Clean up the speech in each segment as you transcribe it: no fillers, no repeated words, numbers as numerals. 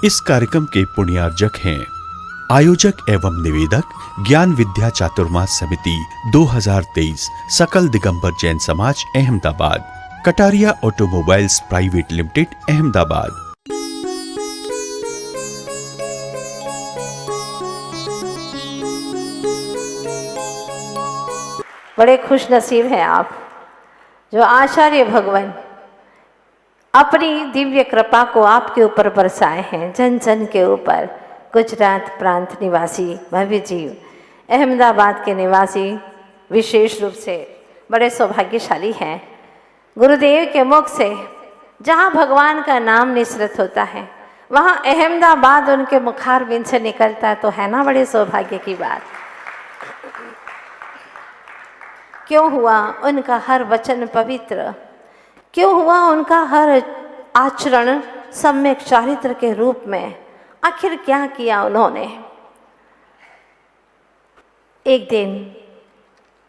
इस कार्यक्रम के पुण्यार्जक हैं आयोजक एवं निवेदक ज्ञान विद्या चातुर्मास समिति 2023 सकल दिगंबर जैन समाज Ahmedabad, Kataria automobiles private limited Ahmedabad. बड़े खुश नसीब हैं आप जो आचार्य भगवान अपनी दिव्य कृपा को आपके ऊपर बरसाए हैं, जन जन के ऊपर। गुजरात प्रांत निवासी भव्य जीव, अहमदाबाद के निवासी विशेष रूप से बड़े सौभाग्यशाली हैं। गुरुदेव के मुख से जहाँ भगवान का नाम निसृत होता है वहाँ अहमदाबाद उनके मुखारबिंद से निकलता है, तो है ना बड़े सौभाग्य की बात। क्यों हुआ उनका हर वचन पवित्र, क्यों हुआ उनका हर आचरण सम्यक चारित्र के रूप में। आखिर क्या किया उन्होंने। एक दिन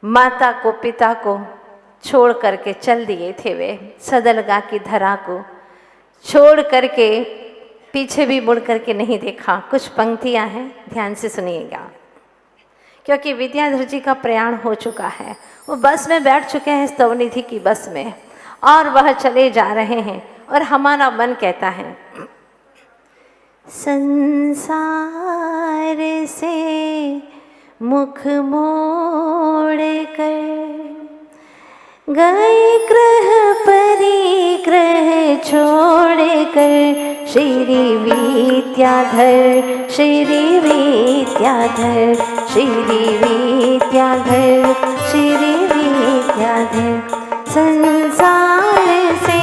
माता को पिता को छोड़ करके चल दिए थे वे, सदलगा की धरा को छोड़ करके पीछे भी मुड़ करके नहीं देखा। कुछ पंक्तियां हैं, ध्यान से सुनिएगा, क्योंकि विद्याधर जी का प्रयाण हो चुका है। वो बस में बैठ चुके हैं, स्तवनिधि की बस में, और वह चले जा रहे हैं। और हमारा मन कहता है संसार से मुख मोड़ कर गए ग्रह परिग्रह छोड़ कर, श्री विद्याधर श्री विद्याधर श्री विद्याधर श्री विद्याधर। संसार से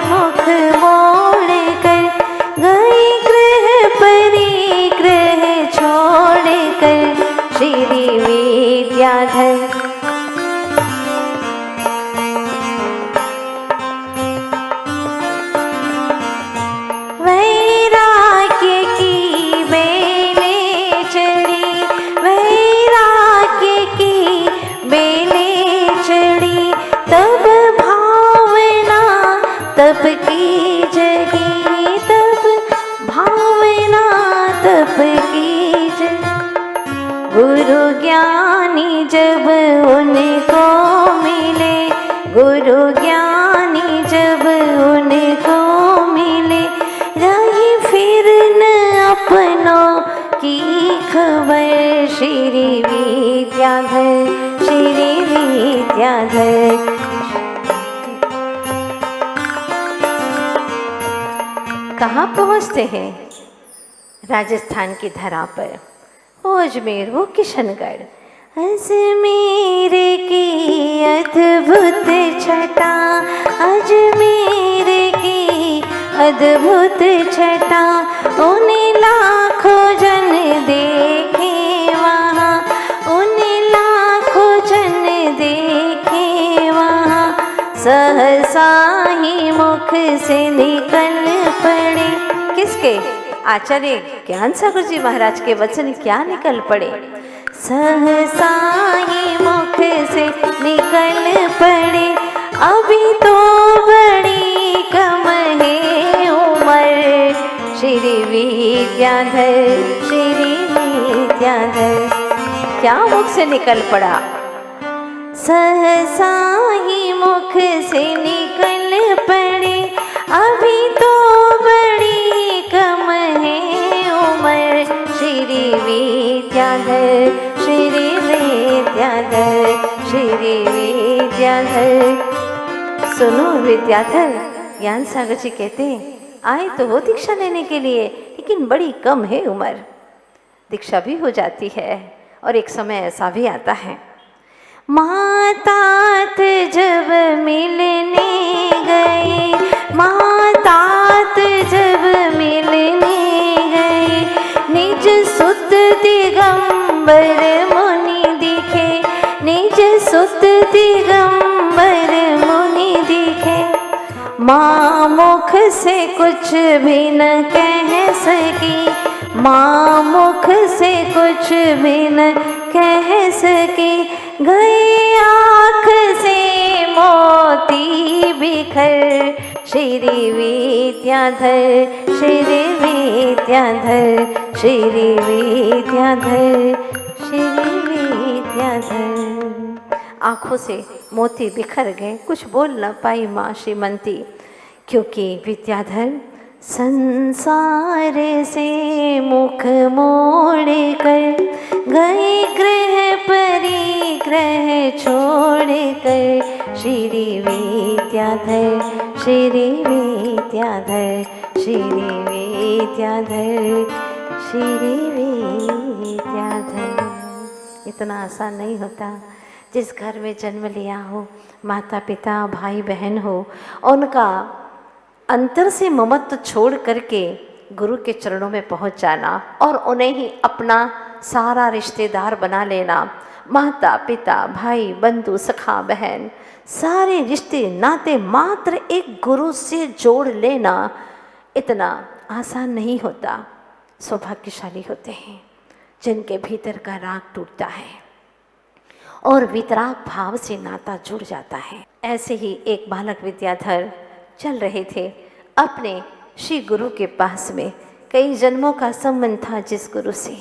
मुख मोड़ कर गए ग्रह परिग्रह छोड़ कर, श्री विद्याधर। तप की जगी तब भावना तप की जगी, गुरु ज्ञानी जब उनको मिले, गुरु ज्ञानी जब उनको मिले, रही फिर न अपनों की खबर, श्री विद्याधर श्री विद्याधर। कहाँ पहुँचते हैं? राजस्थान की धरा पर, वो अजमेर, वो किशनगढ़। अजमेर की अद्भुत छटा, अजमेर की अद्भुत छटा, उन्हें लाखों जन देखे वहाँ, उन्हें लाखों जन देखे वहाँ, सहसा ही मुख से निकल पड़े। किसके? आचार्य ज्ञान सागर जी महाराज के वचन क्या निकल पड़े। सहसा ही मुख से निकल पड़े, अभी तो बड़ी कम है उम्र, श्री विद्याधर श्री विद्याधर। क्या मुख से निकल पड़ा? सहसा ही मुख से निकल पड़े, अभी तो बड़ी कम है उम्र, श्री विद्याधर श्री विद्याधर श्री विद्याधर। सुनो विद्याधर, ज्ञान सागर जी कहते हैं आए तो वो दीक्षा लेने के लिए, लेकिन बड़ी कम है उम्र। दीक्षा भी हो जाती है और एक समय ऐसा भी आता है, मातात जब मिलने गए, मातात जब मिलने गए, निज सुत दिगंबर मुनि दिखे, निज सुत दिगंबर मुनि दिखे, माँ मुख से कुछ भी न कह सकी, माँ मुख से कुछ भी न कह सकी, गए आँख से मोती बिखर, श्री विद्याधर श्री विद्याधर, श्री विद्याधर, श्री विद्याधर। आंखों से मोती बिखर गए, कुछ बोल न पाई माँ श्रीमंती, क्योंकि विद्याधर संसार से मुख मोड़ कर गए, ग्रह परिग्रह छोड़ कर। श्री विद्याधर, श्री विद्याधर, श्री विद्याधर, श्री विद्याधर। इतना आसान नहीं होता। जिस घर में जन्म लिया हो, माता पिता भाई बहन हो, उनका अंतर से ममत्व छोड़ करके गुरु के चरणों में पहुंच जाना और उन्हें ही अपना सारा रिश्तेदार बना लेना। माता पिता भाई बंधु सखा बहन सारे रिश्ते नाते मात्र एक गुरु से जोड़ लेना इतना आसान नहीं होता। सौभाग्यशाली होते हैं जिनके भीतर का राग टूटता है और वितराग भाव से नाता जुड़ जाता है। ऐसे ही एक बालक विद्याधर चल रहे थे अपने श्री गुरु के पास में। कई जन्मों का संबंध था जिस गुरु से,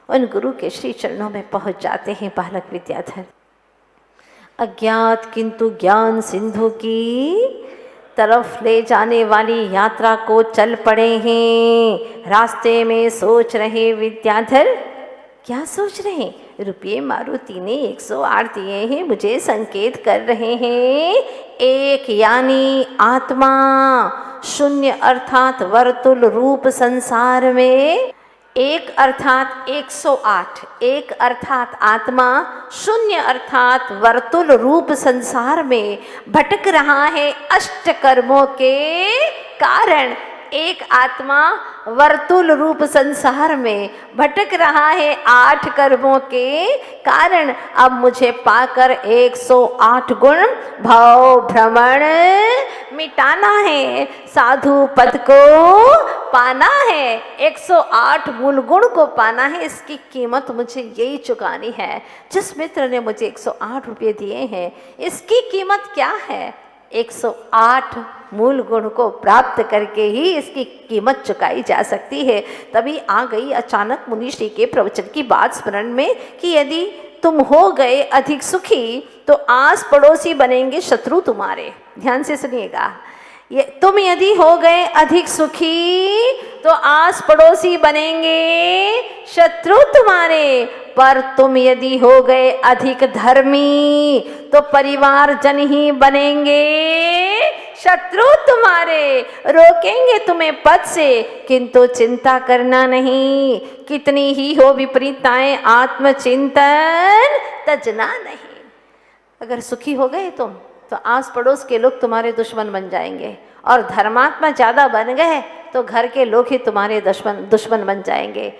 उन गुरु के श्री चरणों में पहुंच जाते हैं बालक विद्याधर। अज्ञात किंतु ज्ञान सिंधु की तरफ ले जाने वाली यात्रा को चल पड़े हैं। रास्ते में सोच रहे विद्याधर, क्या सोच रहे हैं? रुपये मारुति ने 108 दिए हैं, मुझे संकेत कर रहे हैं एक यानी आत्मा शून्य अर्थात वर्तुल रूप संसार में, एक अर्थात 108, एक अर्थात आत्मा शून्य अर्थात वर्तुल रूप संसार में भटक रहा है अष्ट कर्मों के कारण। एक आत्मा वर्तुल रूप संसार में भटक रहा है 8 कर्मों के कारण। अब मुझे पाकर 108 गुण भाव भ्रमण मिटाना है, साधु पद को पाना है, 108 मूल गुण को पाना है। इसकी कीमत मुझे यही चुकानी है। जिस मित्र ने मुझे 108 रुपये दिए हैं, इसकी कीमत क्या है? 108 मूल गुण को प्राप्त करके ही इसकी कीमत चुकाई जा सकती है। तभी आ गई अचानक मुनिश्री के प्रवचन की बात स्मरण में कि यदि तुम हो गए अधिक सुखी तो आस पड़ोसी बनेंगे शत्रु तुम्हारे। ध्यान से सुनिएगा, ये तुम यदि हो गए अधिक सुखी तो आस पड़ोसी बनेंगे शत्रु तुम्हारे, पर तुम यदि हो गए अधिक धर्मी तो परिवार जन ही बनेंगे शत्रु तुम्हारे। रोकेंगे तुम्हें पद से किंतु चिंता करना नहीं, कितनी ही हो विपरीताएं आत्मचिंतन तजना नहीं। अगर सुखी हो गए तुम तो आस पड़ोस के लोग तुम्हारे दुश्मन बन जाएंगे, और धर्मात्मा ज़्यादा बन गए तो घर के लोग ही तुम्हारे दुश्मन बन जाएंगे।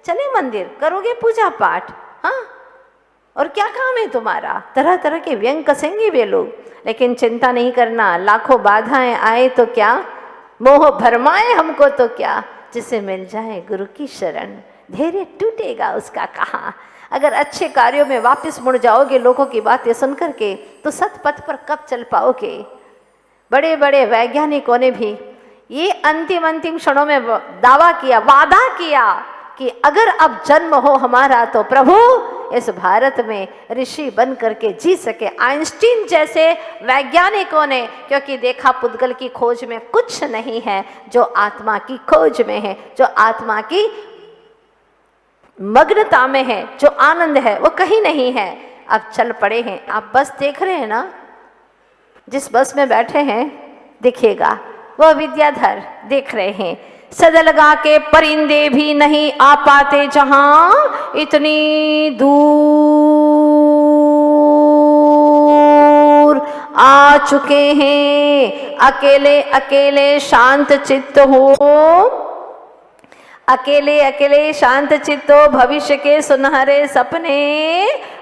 चले मंदिर, करोगे पूजा पाठ, हाँ, और क्या काम है तुम्हारा? तरह तरह के व्यंग कसेंगे वे लोग, लेकिन चिंता नहीं करना। लाखों बाधाएं आए तो क्या, मोह भरमाए हमको तो क्या, जिसे मिल जाए गुरु की शरण धैर्य टूटेगा उसका कहाँ। अगर अच्छे कार्यों में वापस मुड़ जाओगे लोगों की बातें सुन करके तो सतपथ पर कब चल पाओगे? बड़े बड़े वैज्ञानिकों ने भी ये अंतिम क्षणों में दावा किया, वादा किया कि अगर अब जन्म हो हमारा तो प्रभु इस भारत में ऋषि बन करके जी सके। आइंस्टीन जैसे वैज्ञानिकों ने, क्योंकि देखा पुद्गल की खोज में कुछ नहीं है जो आत्मा की खोज में है, जो आत्मा की मग्नता में है, जो आनंद है वो कहीं नहीं है। अब चल पड़े हैं। आप बस देख रहे हैं ना, जिस बस में बैठे हैं देखिएगा, वह विद्याधर देख रहे हैं। सदलगा के परिंदे भी नहीं आ पाते जहां इतनी दूर आ चुके हैं। अकेले अकेले शांत चित्त हो, अकेले अकेले शांत चित्तो भविष्य के सुनहरे सपने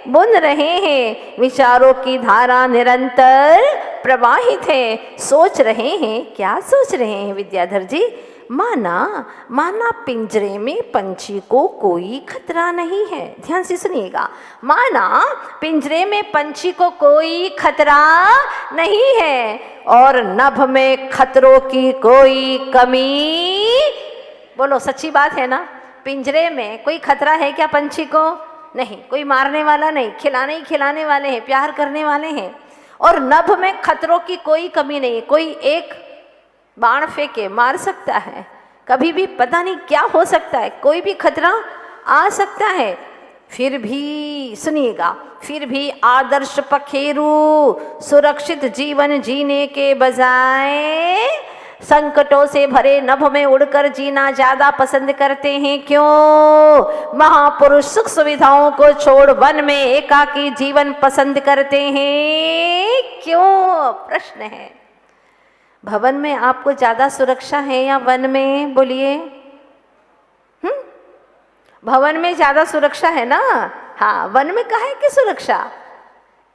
बुन रहे हैं। विचारों की धारा निरंतर प्रवाहित है। सोच रहे हैं, क्या सोच रहे हैं विद्याधर जी? माना पिंजरे में पंछी को कोई खतरा नहीं है। ध्यान से सुनिएगा, माना पिंजरे में पंछी को कोई खतरा नहीं है और नभ में खतरों की कोई कमी बोलो सच्ची बात है ना? पिंजरे में कोई खतरा है क्या पंछी को? नहीं, कोई मारने वाला नहीं, खिलाने ही खिलाने वाले हैं, प्यार करने वाले हैं। और नभ में खतरों की कोई कमी नहीं है। कोई एक बाण फेंके मार सकता है, कभी भी पता नहीं क्या हो सकता है, कोई भी खतरा आ सकता है। फिर भी सुनिएगा, फिर भी आदर्श पखेरु सुरक्षित जीवन जीने के बजाय संकटों से भरे नभ में उड़कर जीना ज्यादा पसंद करते हैं। क्यों? महापुरुष सुख सुविधाओं को छोड़ वन में एकाकी जीवन पसंद करते हैं। क्यों? प्रश्न है। भवन में आपको ज्यादा सुरक्षा है या वन में? बोलिए। भवन में ज्यादा सुरक्षा है ना? हाँ, वन में काहे की सुरक्षा?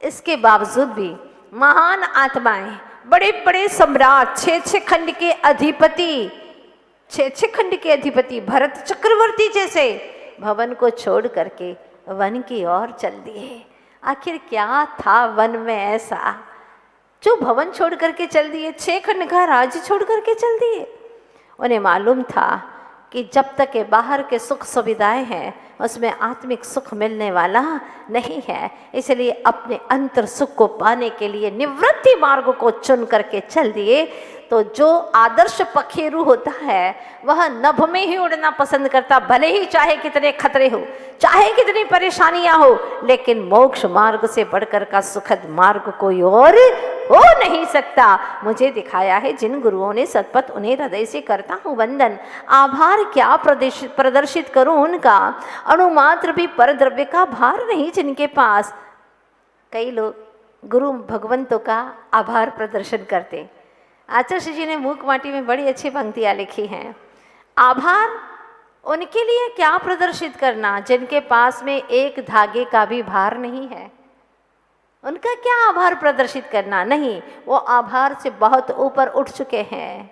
इसके बावजूद भी महान आत्माएं, बड़े बड़े सम्राट, 6 खंड के अधिपति, 6 खंड के अधिपति भरत चक्रवर्ती जैसे भवन को छोड़ करके वन की ओर चल दिए। आखिर क्या था वन में ऐसा जो भवन छोड़ करके चल दिए? 6 खंड का राज्य छोड़ करके चल दिए। उन्हें मालूम था कि जब तक के बाहर के सुख सुविधाएं हैं उसमें आत्मिक सुख मिलने वाला नहीं है। इसलिए अपने अंतर सुख को पाने के लिए निवृत्ति मार्ग को चुन करके चल दिए। तो जो आदर्श पखेरु होता है वह नभ में ही उड़ना पसंद करता, भले ही चाहे कितने खतरे हो, चाहे कितनी परेशानियां हो, लेकिन मोक्ष मार्ग से बढ़कर का सुखद मार्ग कोई और हो नहीं सकता। मुझे दिखाया है जिन गुरुओं ने सतपथ, उन्हें हृदय से करता हूँ वंदन। आभार क्या प्रदर्शित करूं उनका, अणुमात्र भी परद्रव्य का भार नहीं जिनके पास। कई लोग गुरु भगवंतों का आभार प्रदर्शन करते। आचार्य जी ने मूक माटी में बड़ी अच्छी पंक्तियां लिखी हैं। आभार उनके लिए क्या प्रदर्शित करना जिनके पास में एक धागे का भी भार नहीं है। उनका क्या आभार प्रदर्शित करना? नहीं, वो आभार से बहुत ऊपर उठ चुके हैं,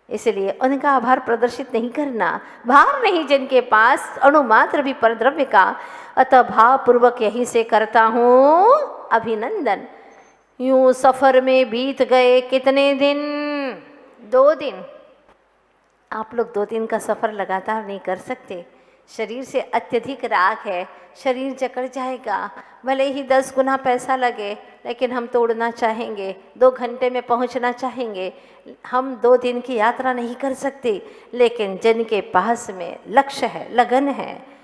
इसलिए उनका आभार प्रदर्शित नहीं करना। भार नहीं जिनके पास अणुमात्र भी परद्रव्य का, अतः भाव पूर्वक यही से करता हूँ अभिनंदन। यूं सफर में बीत गए कितने दिन? 2 दिन। आप लोग 2 दिन का सफर लगातार नहीं कर सकते। शरीर से अत्यधिक राग है, शरीर जकड़ जाएगा। भले ही 10 गुना पैसा लगे, लेकिन हम तो उड़ना चाहेंगे, 2 घंटे में पहुंचना चाहेंगे। हम 2 दिन की यात्रा नहीं कर सकते। लेकिन जिनके पास में लक्ष्य है, लगन है,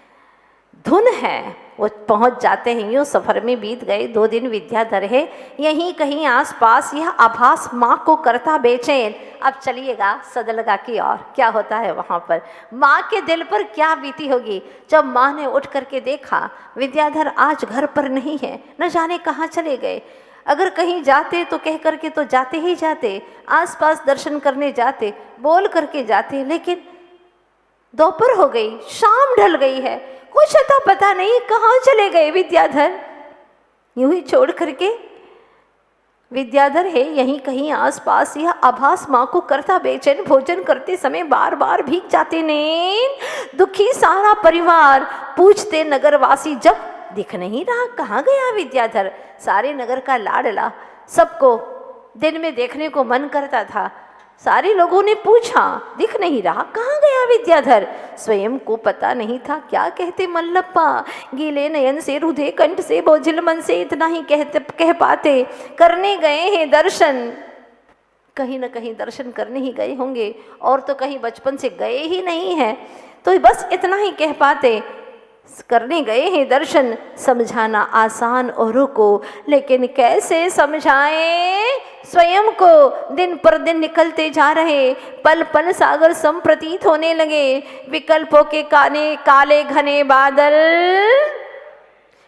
धुन है, वो पहुंच जाते हैं। यूँ सफर में बीत गए 2 दिन विद्याधर है, यहीं कहीं आसपास यह आभास माँ को करता बेचैन। अब चलिएगा सदलगा की ओर, क्या होता है वहाँ पर? माँ के दिल पर क्या बीती होगी जब माँ ने उठ करके देखा विद्याधर आज घर पर नहीं है, न जाने कहाँ चले गए। अगर कहीं जाते तो कह करके तो जाते ही जाते, आसपास दर्शन करने जाते, बोल करके जाते, लेकिन दोपहर हो गई, शाम ढल गई है, कुछ अता पता नहीं कहाँ चले गए विद्याधर। यूं ही छोड़ करके विद्याधर है यहीं कहीं आसपास, यह आभास माँ को करता बेचैन। भोजन करते समय बार बार भीग जाते नैन, दुखी सारा परिवार। पूछते नगरवासी जब दिख नहीं रहा, कहाँ गया विद्याधर? सारे नगर का लाडला, सबको दिन में देखने को मन करता था। सारे लोगों ने पूछा, दिख नहीं रहा, कहाँ गया विद्याधर? स्वयं को पता नहीं था क्या कहते मल्लप्पा। गीले नयन से, रुधे कंठ से, बोझिल मन से इतना ही कह पाते, करने गए हैं दर्शन। कहीं न कहीं दर्शन करने ही गए होंगे, और तो कहीं बचपन से गए ही नहीं है, तो बस इतना ही कह पाते, करने गए हैं दर्शन। समझाना आसान औरों को, लेकिन कैसे समझाएं स्वयं को? दिन पर दिन निकलते जा रहे, पल पल सागर सम प्रतीत होने लगे। विकल्पों के काले घने बादल,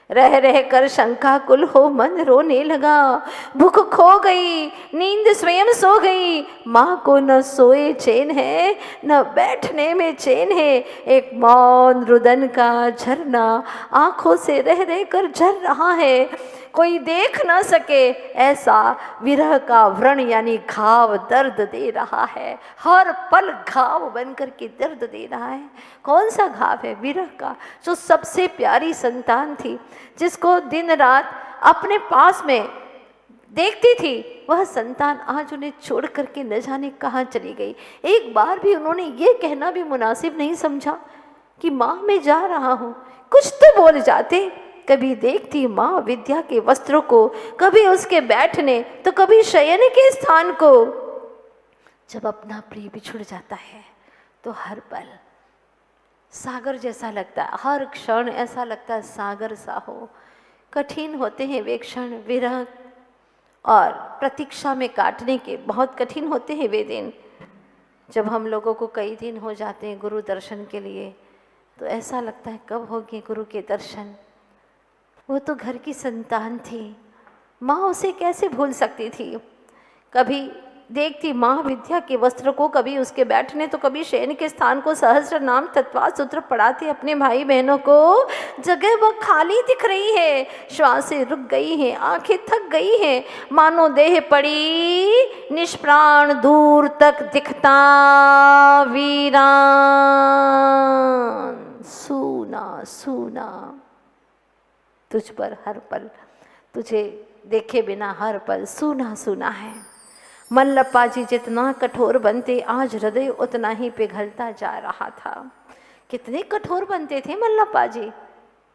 रह रह कर शंकाकुल हो मन रोने लगा। भूख खो गई, नींद स्वयं सो गई। माँ को न सोए चैन है, न बैठने में चैन है। एक मौन रुदन का झरना आंखों से रह रह कर झर रहा है, कोई देख न सके ऐसा विरह का व्रण यानी घाव दर्द दे रहा है। हर पल घाव बनकर के दर्द दे रहा है। कौन सा घाव है? विरह का। जो सबसे प्यारी संतान थी, जिसको दिन रात अपने पास में देखती थी वह संतान आज उन्हें छोड़ करके न जाने कहाँ चली गई। एक बार भी उन्होंने ये कहना भी मुनासिब नहीं समझा कि माँ मैं जा रहा हूँ, कुछ तो बोल जाते। कभी देखती माँ विद्या के वस्त्रों को, कभी उसके बैठने तो कभी शयन के स्थान को। जब अपना प्रिय बिछुड़ जाता है तो हर पल सागर जैसा लगता है, हर क्षण ऐसा लगता है सागर सा हो। कठिन होते हैं वे क्षण, विरह और प्रतीक्षा में काटने के बहुत कठिन होते हैं वे दिन। जब हम लोगों को कई दिन हो जाते हैं गुरु दर्शन के लिए, तो ऐसा लगता है कब होंगे गुरु के दर्शन। वो तो घर की संतान थी, माँ उसे कैसे भूल सकती थी। कभी देखती माँ विद्या के वस्त्र को, कभी उसके बैठने तो कभी शयन के स्थान को, सहस्र नाम तत्वात सूत्र पढ़ाते अपने भाई बहनों को। जगह वो खाली दिख रही है, श्वासें रुक गई हैं, आंखें थक गई हैं, मानो देह पड़ी निष्प्राण, दूर तक दिखता वीरान। सूना सूना तुझ पर हर पल, तुझे देखे बिना हर पल सूना सूना है। मल्लप्पा जी जितना कठोर बनते, आज हृदय उतना ही पिघलता जा रहा था। कितने कठोर बनते थे मल्लप्पा जी,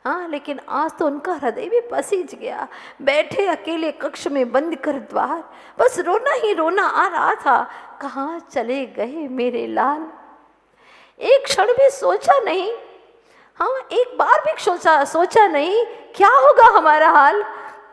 हाँ, लेकिन आज तो उनका हृदय भी पसीज गया। बैठे अकेले कक्ष में बंद कर द्वार, बस रोना ही रोना आ रहा था। कहाँ चले गए मेरे लाल। एक क्षण भी सोचा नहीं, हाँ, एक बार भी सोचा नहीं क्या होगा हमारा हाल।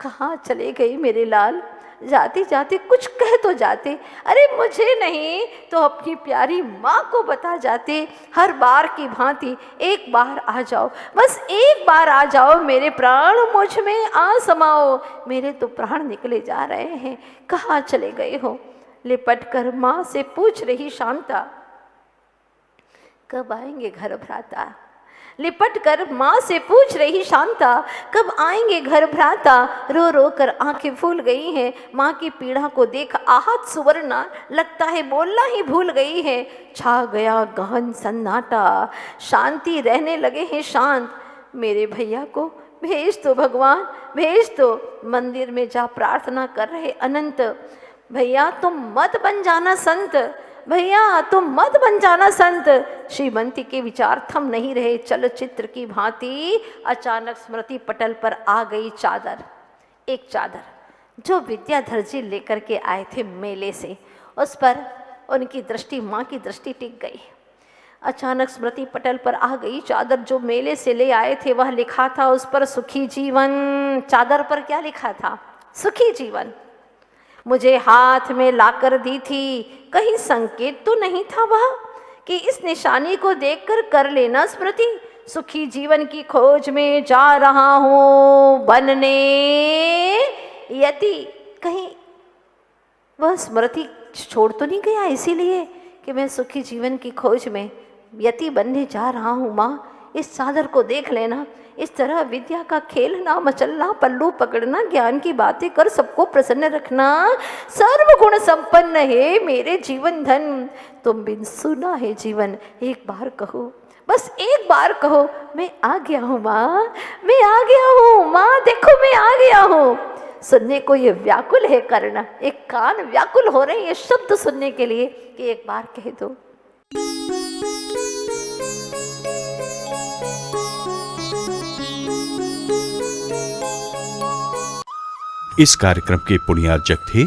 कहाँ चले गए मेरे लाल। जाते जाते कुछ कह तो जाते, अरे मुझे नहीं तो अपनी प्यारी माँ को बता जाते। हर बार की भांति एक बार आ जाओ, बस एक बार आ जाओ, मेरे प्राण मुझ में आ समाओ। मेरे तो प्राण निकले जा रहे हैं, कहाँ चले गए हो। लिपट कर माँ से पूछ रही शांता, कब आएंगे घर भ्राता। लिपट कर माँ से पूछ रही शांता, कब आएंगे घर भ्राता। रो रो कर आंखें फूल गई हैं, माँ की पीड़ा को देख आहत सुवर्णा लगता है बोलना ही भूल गई है। छा गया गहन सन्नाटा, शांति रहने लगे हैं शांत। मेरे भैया को भेज दो भगवान, भेज दो। मंदिर में जा प्रार्थना कर रहे अनंत। भैया तुम मत बन जाना संत, भैया तुम मत बन जाना संत। श्रीमंती के विचार थम नहीं रहे। चलचित्र की भांति अचानक स्मृति पटल पर आ गई चादर, एक चादर जो विद्याधर जी लेकर के आए थे मेले से। उस पर उनकी दृष्टि, माँ की दृष्टि टिक गई। अचानक स्मृति पटल पर आ गई चादर जो मेले से ले आए थे। वह लिखा था उस पर सुखी जीवन। चादर पर क्या लिखा था? सुखी जीवन। मुझे हाथ में लाकर दी थी, कहीं संकेत तो नहीं था वह कि इस निशानी को देखकर कर लेना स्मृति। सुखी जीवन की खोज में जा रहा हूँ बनने यति। कहीं वह स्मृति छोड़ तो नहीं गया इसीलिए कि मैं सुखी जीवन की खोज में यति बनने जा रहा हूँ। माँ इस चादर को देख लेना। इस तरह विद्या का खेलना, मचलना, पल्लू पकड़ना, ज्ञान की बातें कर सबको प्रसन्न रखना, सर्वगुण संपन्न है मेरे जीवन धन। तुम बिन सुना है जीवन, एक बार कहो, बस एक बार कहो, मैं आ गया हूँ माँ, मैं आ गया हूँ माँ, देखो मैं आ गया हूँ। सुनने को ये व्याकुल है करना, एक कान व्याकुल हो रहे हैं ये शब्द सुनने के लिए कि एक बार कह दो। इस कार्यक्रम के पुण्यार्जक थे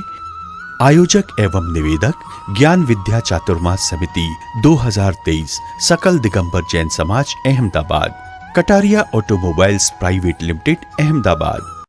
आयोजक एवं निवेदक ज्ञान विद्या चातुर्मास समिति 2023 सकल दिगंबर जैन समाज Ahmedabad, Kataria automobiles private limited Ahmedabad.